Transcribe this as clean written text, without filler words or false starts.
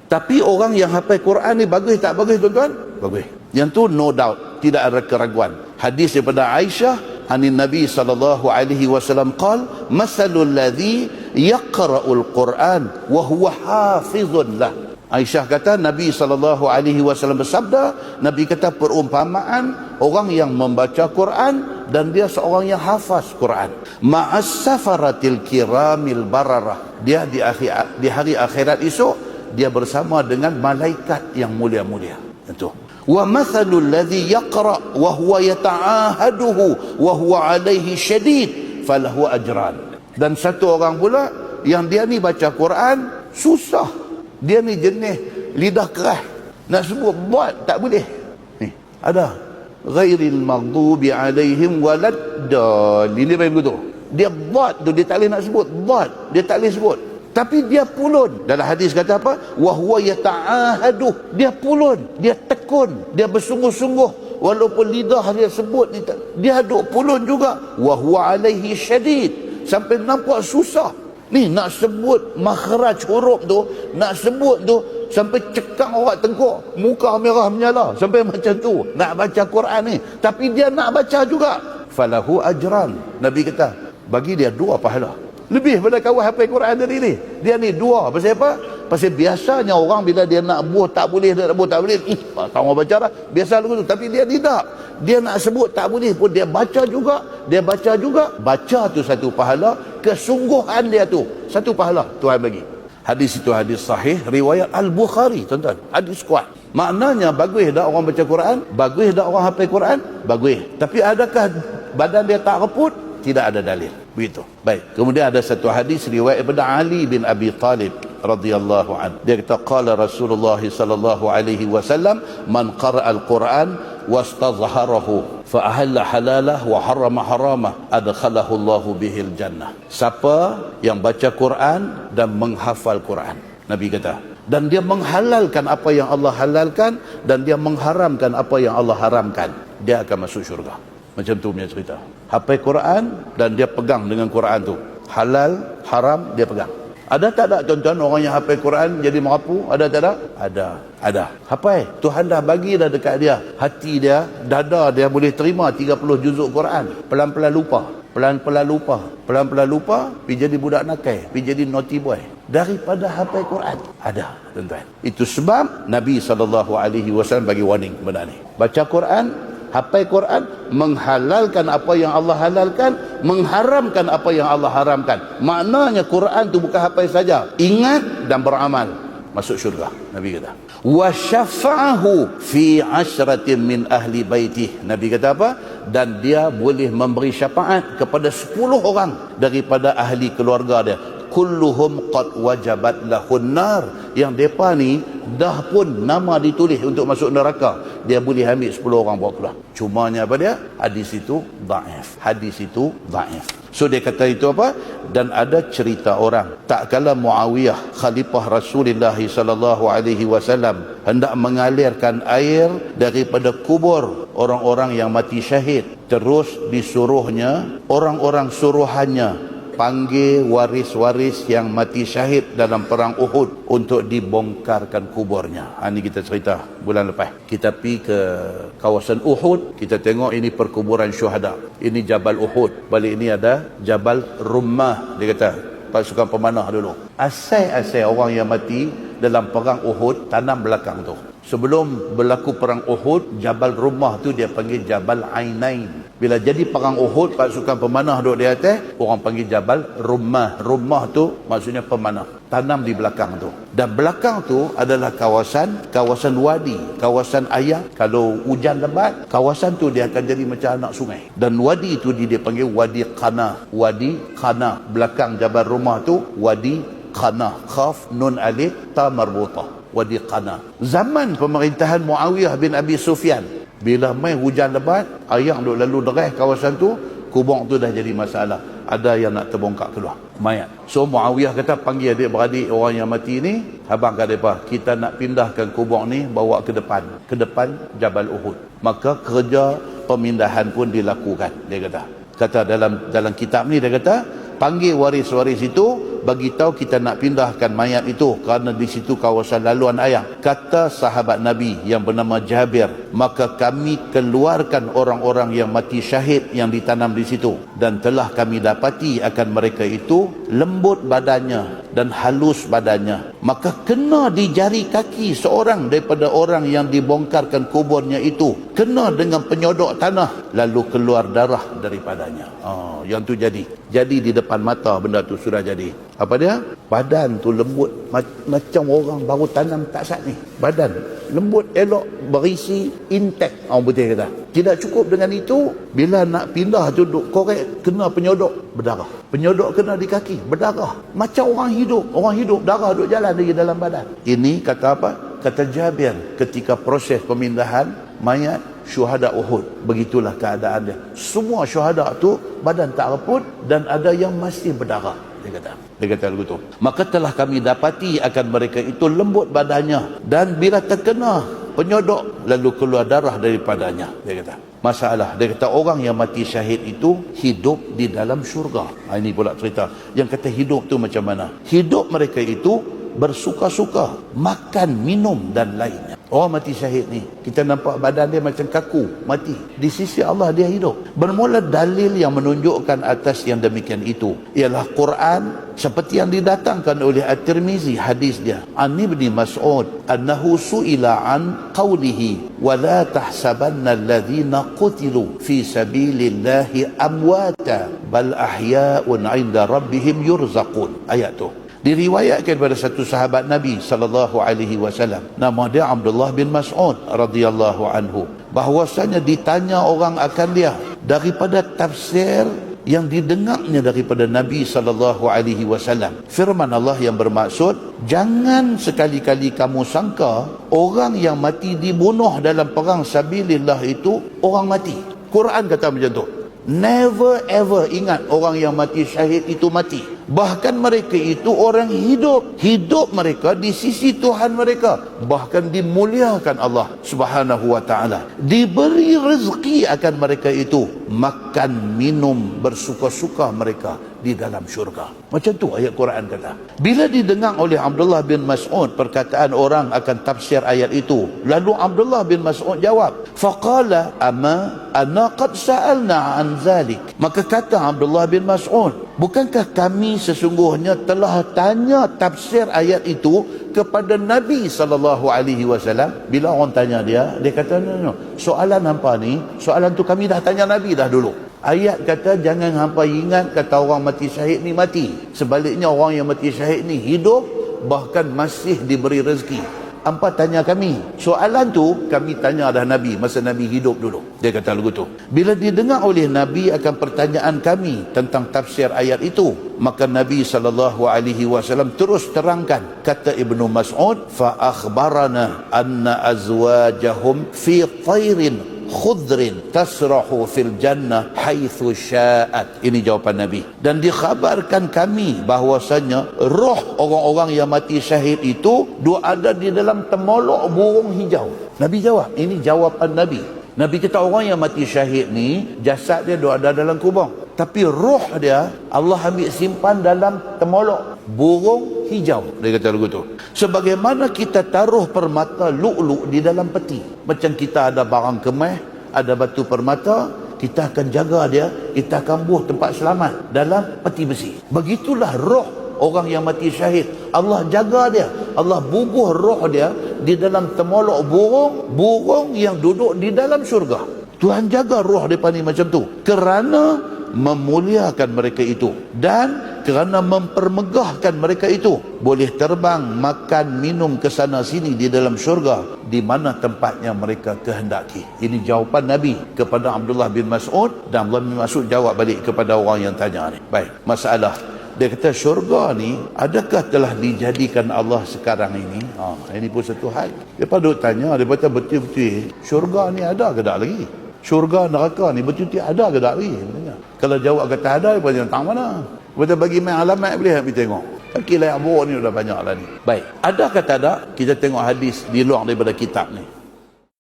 Tapi orang yang hafal Quran ni bagus tak bagus tuan-tuan? Bagus. Yang tu no doubt, tidak ada keraguan. Hadis daripada Aisyah anin Nabi sallallahu alaihi wasallam qal masalul ladzi yaqra'ul Quran wa huwa hafizun lah. Aisyah kata Nabi sallallahu alaihi wasallam bersabda, Nabi kata perumpamaan orang yang membaca Quran dan dia seorang yang hafaz Quran. Ma'as safaratil kiramil bararah. Dia di hari akhirat esok dia bersama dengan malaikat yang mulia-mulia. Itu. Wa mathalul ladzi yaqra wa huwa yata'ahaduhu wa huwa alaihi syadid falahu ajran. Dan satu orang pula yang dia ni baca Quran susah. Dia ni jenis lidah keras. Nak sebut buat tak boleh. Ni ada ghairil maghdubi alaihim waladdallin. Ini begitu. Dia buat tu dia tak boleh nak sebut. Buat dia tak boleh sebut. Tapi dia pulun. Dalam hadis kata apa? Wa huwa yata'ahaduh. Dia pulun, dia tekun, dia bersungguh-sungguh. Walaupun lidah dia sebut, dia duk pulun juga. Wa huwa alaihi syadid. Sampai nampak susah. Ni nak sebut makhraj huruf tu, nak sebut tu sampai cekang awak tengkuk, muka merah menyala, sampai macam tu. Nak baca Quran ni, tapi dia nak baca juga. Falahu ajran. Nabi kata, bagi dia 2 pahala. Lebih pada kawan hafal Quran tadi ni. Dia ni 2. Pasal apa? Pasal biasanya orang bila dia nak buh tak boleh, dia nak buh tak boleh. Kamu baca dah. Biasa lagu tu. Tapi dia tidak. Dia nak sebut tak boleh pun dia baca juga. Dia baca juga. Baca tu satu pahala. Kesungguhan dia tu satu pahala Tuhan bagi. Hadis itu hadis sahih. Riwayat Al-Bukhari. Tuan-tuan. Hadis kuat. Maknanya bagus dah orang baca Quran. Bagus dah orang hafal Quran. Bagus. Tapi adakah badan dia tak reput? Tidak ada dalil. Begitu. Baik. Kemudian ada satu hadis riwayat daripada Ali bin Abi Talib radhiyallahu an. Dia kata qala Rasulullah sallallahu alaihi wasallam man qara'a al-Quran wastazharahu fa ahalla halalah wa harrama haramah adkhalahu Allahu bihil jannah. Siapa yang baca Quran dan menghafal Quran, Nabi kata, dan dia menghalalkan apa yang Allah halalkan dan dia mengharamkan apa yang Allah haramkan, dia akan masuk syurga. Macam tu punya cerita. Hafal Quran dan dia pegang dengan Quran tu. Halal, haram dia pegang. Ada tak ada tuan-tuan orang yang hafal Quran jadi merapu? Ada tak ada? Ada. Hafal. Tuhan dah bagi dah dekat dia. Hati dia, dada dia boleh terima 30 juzuk Quran. Pelan-pelan lupa. Pelan-pelan lupa, pergi jadi budak nakal, pergi jadi naughty boy. Daripada hafal Quran. Ada, tuan-tuan. Itu sebab Nabi SAW bagi warning benda ni. Baca Quran, hafal Quran, menghalalkan apa yang Allah halalkan, mengharamkan apa yang Allah haramkan. Maknanya Quran tu bukan hafal saja, ingat dan beramal, masuk syurga. Nabi kata wa syafa'ahu fi 'ashratin min ahli baitih. Nabi kata apa? Dan dia boleh memberi syafaat kepada 10 orang daripada ahli keluarga dia. Kulluhum qad wajabat lahun nar. Yang depa ni dah pun nama ditulis untuk masuk neraka. Dia boleh ambil 10 orang bawa keluar. Cumanya apa dia? Hadis itu dhaif. So dia kata itu apa? Dan ada cerita orang, tak kala Muawiyah khalifah Rasulullah sallallahu alaihi wasallam hendak mengalirkan air daripada kubur orang-orang yang mati syahid, terus disuruhnya orang-orang suruhannya panggil waris-waris yang mati syahid dalam perang Uhud untuk dibongkarkan kuburnya. Ini kita cerita bulan lepas. Kita pergi ke kawasan Uhud, kita tengok ini perkuburan syuhada. Ini Jabal Uhud. Balik ini ada Jabal Rummah. Dia kata pasukan pemanah dulu. Asal-asal orang yang mati dalam perang Uhud tanam belakang tu. Sebelum berlaku perang Uhud, Jabal Rummah tu dia panggil Jabal Ainain. Bila jadi perang Uhud, pasukan pemanah duduk di atas, orang panggil Jabal Rummah. Rummah tu maksudnya pemanah. Tanam di belakang tu. Dan belakang tu adalah kawasan wadi, kawasan air. Kalau hujan lebat, kawasan tu dia akan jadi macam anak sungai. Dan wadi tu dia panggil Wadi Qana. Wadi Qana. Belakang Jabal Rummah tu Wadi Qana. Khaf nun alif ta marbutah. Wadi Qana. Zaman pemerintahan Muawiyah bin Abi Sufyan, bila main hujan lebat, air duk lalu deras kawasan tu, kubur tu dah jadi masalah. Ada yang nak terbongkar keluar mayat. So Muawiyah kata panggil adik-beradik orang yang mati ni, abang kata apa? Kita nak pindahkan kubur ni bawa ke depan Jabal Uhud. Maka kerja pemindahan pun dilakukan. Dia kata dalam kitab ni dia kata panggil waris-waris itu bagi tahu kita nak pindahkan mayat itu kerana di situ kawasan laluan air. Kata sahabat Nabi yang bernama Jabir, maka kami keluarkan orang-orang yang mati syahid yang ditanam di situ, dan telah kami dapati akan mereka itu lembut badannya dan halus badannya, maka kena di jari kaki seorang daripada orang yang dibongkarkan kuburnya itu, kena dengan penyodok tanah, lalu keluar darah daripadanya. Yang tu jadi di depan mata benda tu sudah jadi. Apa dia? Badan tu lembut macam orang baru tanam tak sat ni. Badan lembut, elok, berisi, intact. Orang putih kata. Tidak cukup dengan itu, bila nak pindah tu duk korek, kena penyodok, berdarah. Penyodok kena di kaki, berdarah. Macam orang hidup, darah duk jalan lagi dalam badan. Ini kata apa? Kata Jabir, ketika proses pemindahan mayat syuhada Uhud, begitulah keadaan dia. Semua syuhada tu badan tak reput dan ada yang masih berdarah. Dia kata begitu. Maka telah kami dapati akan mereka itu lembut badannya, dan bila terkena penyodok lalu keluar darah daripadanya. Dia kata masalah, dia kata orang yang mati syahid itu hidup di dalam syurga. Ini pula cerita yang kata hidup tu macam mana. Hidup mereka itu bersuka-suka, makan, minum dan lainnya. Orang mati syahid ni, kita nampak badan dia macam kaku, mati. Di sisi Allah dia hidup. Bermula dalil yang menunjukkan atas yang demikian itu ialah Quran, seperti yang didatangkan oleh At-Tirmizi hadis dia. An Ibni Mas'ud annahu su'ila an qawlihi wa la tahsabanna alladhina qutilu fi sabilillahi amwata bal ahya'un 'inda rabbihim yurzaqun. Ayat tu diriwayatkan kepada satu sahabat Nabi sallallahu alaihi wasallam, nama dia Abdullah bin Mas'ud radhiyallahu anhu, bahwasanya ditanya orang akan dia daripada tafsir yang didengarnya daripada Nabi sallallahu alaihi wasallam. Firman Allah yang bermaksud, jangan sekali-kali kamu sangka orang yang mati dibunuh dalam perang sabilillah itu orang mati. Quran kata macam tu. Never ever ingat orang yang mati syahid itu mati. Bahkan mereka itu orang hidup. Hidup mereka di sisi Tuhan mereka. Bahkan dimuliakan Allah subhanahu wa ta'ala. Diberi rezeki akan mereka itu. Makan, minum, bersuka-suka mereka di dalam syurga. Macam tu ayat Quran kata. Bila didengar oleh Abdullah bin Mas'ud perkataan orang akan tafsir ayat itu, lalu Abdullah bin Mas'ud jawab, faqala ama ana qad sa'alna an zalik. Maka kata Abdullah bin Mas'ud, bukankah kami sesungguhnya telah tanya tafsir ayat itu kepada Nabi sallallahu alaihi wasallam? Bila orang tanya dia kata, no, soalan hampa ni, soalan tu kami dah tanya Nabi dah dulu. Ayat kata jangan hampa ingat kata orang mati syahid ni mati. Sebaliknya orang yang mati syahid ni hidup, bahkan masih diberi rezeki. Hampa tanya kami. Soalan tu kami tanya dah Nabi masa Nabi hidup dulu. Dia kata begitu. Bila didengar oleh Nabi akan pertanyaan kami tentang tafsir ayat itu, maka Nabi SAW terus terangkan. Kata Ibnu Mas'ud, fa akhbarana anna azwajahum fi tayrin khudrin tasrahu fil jannah haitsu sya'at. Ini jawapan Nabi. Dan dikhabarkan kami bahwasanya roh orang-orang yang mati syahid itu ada di dalam temolok burung hijau. Nabi jawab. Ini jawapan Nabi. Nabi kata orang yang mati syahid ni jasad dia ada dalam kubur, tapi roh dia Allah ambil simpan dalam temolok burung hijau. Dia kata begitu. Sebagaimana kita taruh permata lu'lu' di dalam peti, macam kita ada barang kemas, ada batu permata, kita akan jaga dia, kita akan buh tempat selamat dalam peti besi. Begitulah roh orang yang mati syahid. Allah jaga dia, Allah bubuh roh dia di dalam temolok burung yang duduk di dalam syurga. Tuhan jaga roh mereka ni macam tu kerana memuliakan mereka itu dan kerana mempermegahkan mereka itu. Boleh terbang, makan, minum ke sana sini di dalam syurga di mana tempatnya mereka kehendaki. Ini jawapan Nabi kepada Abdullah bin Mas'ud, dan Abdullah bin Mas'ud jawab balik kepada orang yang tanya ni. Baik, masalah dia kata syurga ni adakah telah dijadikan Allah sekarang ini? Ini pun satu hal. Dia pada tanya, dia kata betul-betul syurga ni ada ke tak lagi? Syurga neraka ni betul-betul ada ke tak lagi? Kalau jawab kata ada, dia kata tak mana? Dia bagi main alamat boleh pergi tengok. Kaki layak buruk ni dah banyak lah ni. Baik, ada kata ada? Kita tengok hadis di luar daripada kitab ni.